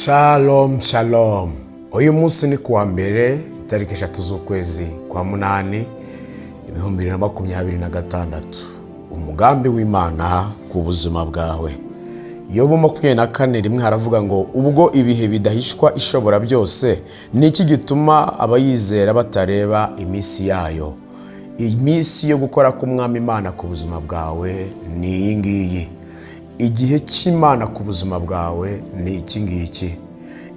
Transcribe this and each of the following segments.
Shalom shalom. Uyu munsi ni kuwa mbere itariki 3 z'ukwezi kwa munani 2026. Umugambi w'Imana ku buzima bwawe. Yobu 24:1 haravuga ngo ubwo ibihe bidahishwa ishobora byose niki gituma abayizera batareba iminsi yayo. Iminsi yo gukora k'Umwami Imana ku buzima bwawe ni iyi ngiyi. Igihe cy'Imana ku buzima bwawe ni iki ngiki.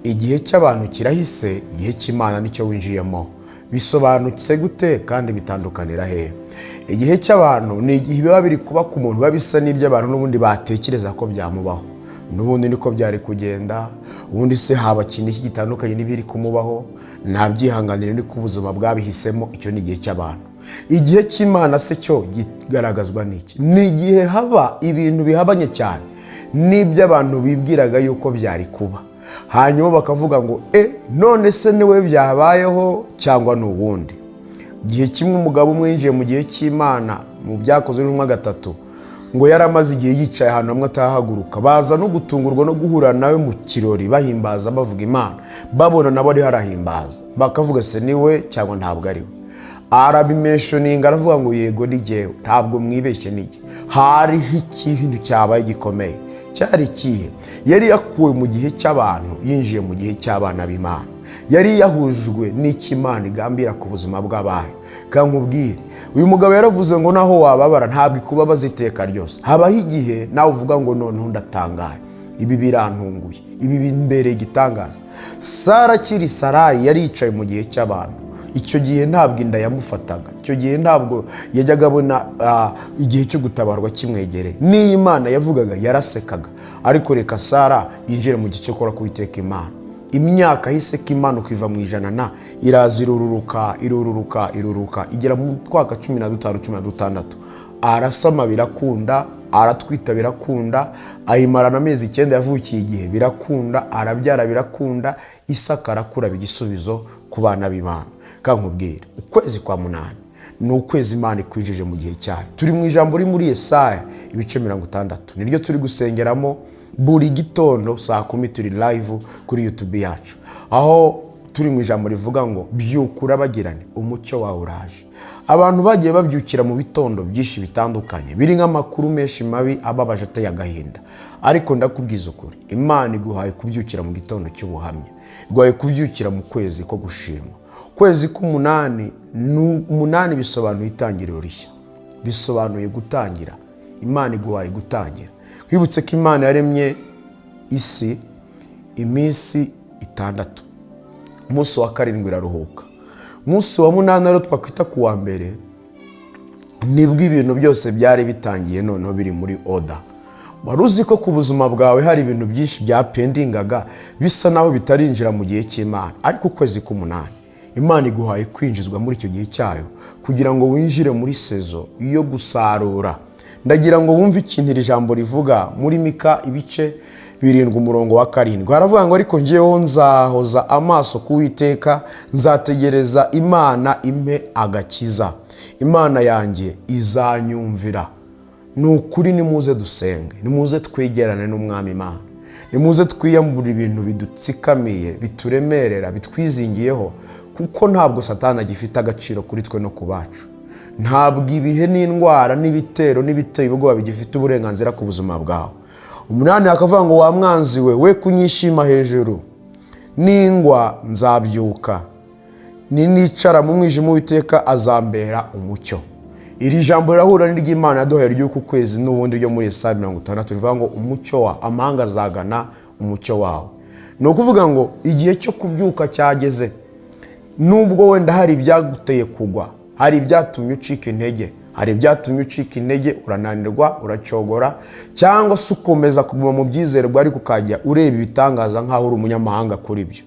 Igihe cy'abantu kirahise, igihe cy'Imana nicyo winjiyemo. Bisobanutse gute kandi bitandukanira he? Igihe cy'abantu ni igihe biba biri kuba ku muntu babisa n'ibyo abantu n'ubundi batekereza ko byamubaho. N'ubundi niko byari kugenda, ubundi se haba kintu gitandukanye n'ibiri kumubaho, nta byihanganire ni ku buzima bwabihisemo. Icyo ni igihe cy'abantu. Igihe cy'Imana se cyo gigaragazwa n'iki? Ni igihe haba ibintu bihabanye cyane n'ibyo abantu bibwiraga yuko byari kuba, hanyuma bakavuga ngo none se niwe byabayeho cyangwa n'ubundi. Igihe kimwe umugabo umwe yinjiye mu gihe cy'Imana mu Byakozwe n'Intumwa 3 ngo yaramaze igihe yicaye ahantu hamwe atahaguruka, baza no gutungurwa no guhura nawe mu kirori bahimbaza bavuga Imana, babona nabo ari harahimbaza, bakavuga se niwe cyangwa ntabwo ari we. Arabimentioninga aravuga ngo yego ni jyewe, ntabwo mwibeshye nige. Hari ikintu cyabaye gikomeye. Cyari kihe? Yari yakuwe mu gihe cy'abantu yinjiye mu gihe cy'abana b'Imana. Yari yahujwe n'Imana igambira ku buzima bw'abayo. Kankubwire, uyu mugabo yaravuze ngo naho wababara ntabwo ikubabaza iteka ryose. Habaho igihe nawe uvuga ngo noneho ndatangaye, ibi birantunguye, ibi bimbere igitangaza. Sara kiri Sarayi yari yicaye mu gihe cy'abantu. Icyo gihe ntabwo inda yamufataga, icyo gihe ntabwo yajyaga abona igihe cyo gutabarwa kimwegereye. N'Imana yavugaga yarasekaga, ariko reka Sara yinjire mu gihe cyo gukora kuwiteka Imana. Imyaka hise k'Imana ukiva mu 100 iraza irururuka igera mu twaka 15-16. Arasama birakunda, aratwita birakunda, ayimarana amezi 9 yavukiye igihe birakunda, arabyara birakunda, Isaka arakura bigisubizo ku bana b'Imana. Kankubwire, ukwezi kwa munani ni ukwezi Imana ikwinjije mu gihe cyayo. Turi mu ijambo ri muri Yesaya ibice 60, niryo turi gusengeramo buri gitondo saa 10 turi live kuri YouTube yacu, aho turi mu ijambo rivuga ngo byukura bagirane umucyo wawe uraje. Abantu bagiye babyukira mu bitondo byinshi bitandukanye, biri nk'amakuru menshi mabi ababaje ateye agahinda, ariko ndakubwiza ukuri, Imana iguhaye kubyukira mu gitondo cy'ubuhamya, iguhaye kubyukira mu kwezi ko gushima. Kwezi k'umunani, umunani bisobanuye itangiriro rishya, bisobanuye gutangira. Imana iguhaye gutangira. Kwibutse ko Imana yaremye isi iminsi 6, umunsi wa 7 iraruhuka. Umunsi wa 8 rero twakwita ku wa mbere nibwo ibintu byose byari bitangiye, noneho biri muri order. Waruzi ko ku buzima bwawe hari ibintu byinshi byapendingaga bisa naho bitarinjira mu gihe cy'Imana, ariko kwezi k'umunani Imana iguhaye kwinjizwa muri icyo gihe cyayo kugira ngo winjire muri sezo yo gusarura. Ndagira ngo wumve ikintu iri jambo rivuga muri Mika ibice 7:7. Haravuga ngo ariko njyeho nzahoza amaso kuwiteka, nzategereza Imana impe agakiza. Imana yanjye izanyumvira. Nukuri nimuze dusenge, nimuze twegerane n'Umwami Imana, nimuze twiyambura ibintu bidutsikamiye, bituremerera, bitwizingiyeho, kuko ntabwo Satani agifite agaciro kuri twe no kubacu. Ntabwo ibihe n'indwara n'ibitero n'ibiteye ubwoba bigifite uburenganzira ku buzima bwawe. 8 akavuga ngo wa mwanzi we kunyishima hejuru, ningwa nzabyuka, nicara mu mwijima w'iteka azambera umucyo. Iri jambo rirahura n'Imana yaduhaye ry'uku kwezi n'ubundi ryo muri Yesaya 60 rivuga ngo umucyo wa amahanga azagana umucyo wawe. Ni ukuvuga ngo igihe cyo kubyuka cyageze. Nubwo wenda hari ibyaguteye kugwa, hari ibyatumye ucika intege, hari ibyatumye ucika intege urananirwa, uracogora, cyangwa se ukomeza kuguma mu byizerwa ariko ukajya ureba ibitangaza nkaho uri umunyamahanga kuri byo,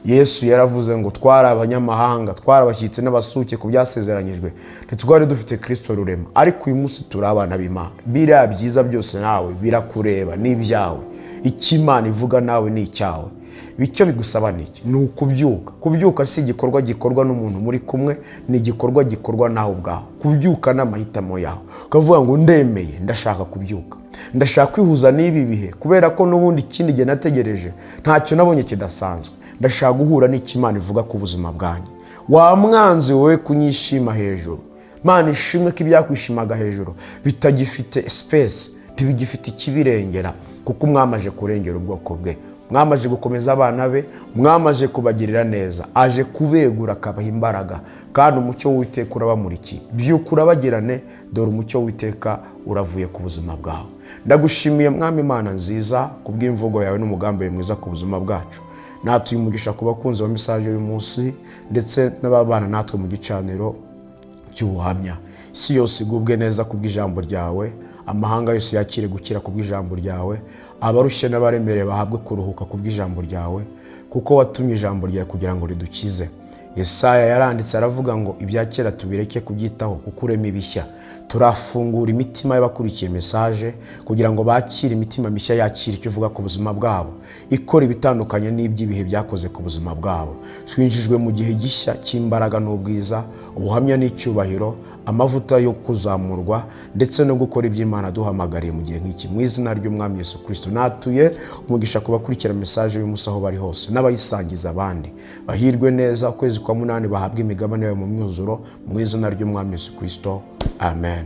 Yesu yaravuze ngo twari abanyamahanga, twari abashyitsi n'abasuke ku byasezeranyijwe, ntitwari dufite Kristo rurema, ariko uyu munsi turi abana b'Imana. Biriya byiza byose nawe birakureba, ni ibyawe. Icyo Imana ivuga nawe ni icyawe. Bityo bigusaba niki? Ni ukubyuka. Kubyuka si igikorwa gikorwa n'umuntu muri kumwe, ni igikorwa gikorwa nawe ubwawe. Kubyuka ni amahitamo yawe, ukavuga ngo ndemeye, ndashaka kubyuka, ndashaka kwihuza n'ibi bihe, kubera ko n'ubundi ikindi gihe nategereje ntacyo nabonye kidasanzwe. Ndashaka guhura n'icyo Imana ivuga ku buzima bwanjye. Wa mwanzi wowe kunyishima hejuru, Imana ishimwe ko ibyakwishimaga hejuru bitagifite space, ntibigifite ikibirengera, kuko mwamaje kurengera ubwoko bwe, mwamaje gukomeza abana be, mwamaje kubagirira neza, aje kubegura akabaha imbaraga, kandi umucyo w'Uwiteka urabamurikiye. Byuka urabagirane, dore umucyo w'Uwiteka uravuye ku buzima bwawe. Ndagushimiye Mwami Imana nziza kubw'imvugo yawe n'umugambi mwiza ku buzima bwacu. Natuye umugisha ku bakunzi ba message y'uyu munsi, ndetse n'ababana natwe mu gicaniro cy'ubuhamya. Isi yose igubwe neza kubw'ijambo ryawe, amahanga yose yakire gukira kubw'ijambo ryawe, abarushye n'abaremereye bahabwe kuruhuka kubw'ijambo ryawe, kuko watumye ijambo ryawe kugira ngo ridukize. Yesaya yaranditse aravuga ngo ibya kera tubireke kubyitaho, kuko urema ibishya. Turafungura imitima y'abakurikiye message kugira ngo bakire imitima mishya yakire icyo uvuga ku buzima bwabo, ikora ibitandukanye n'iby'ibihe byakoze ku buzima bwabo. Twinjijwe mu gihe gishya cy'imbaraga n'ubwiza, ubuhamya n'icyubahiro, amavuta yo kuzamurwa, ndetse no gukora iby'Imana duhamagariye mu gihe nk'iki. Mu izina ry'Umwami Yesu Kristo natuye umugisha ku bakurikira message y'umunsi aho bari hose, n'abayisangiza abandi. Bahirwe neza, ukwezi kwa munani bahabwa imigabane yawe mu myuzuro, mu izina ry'Umwami Yesu Kristo. Amen.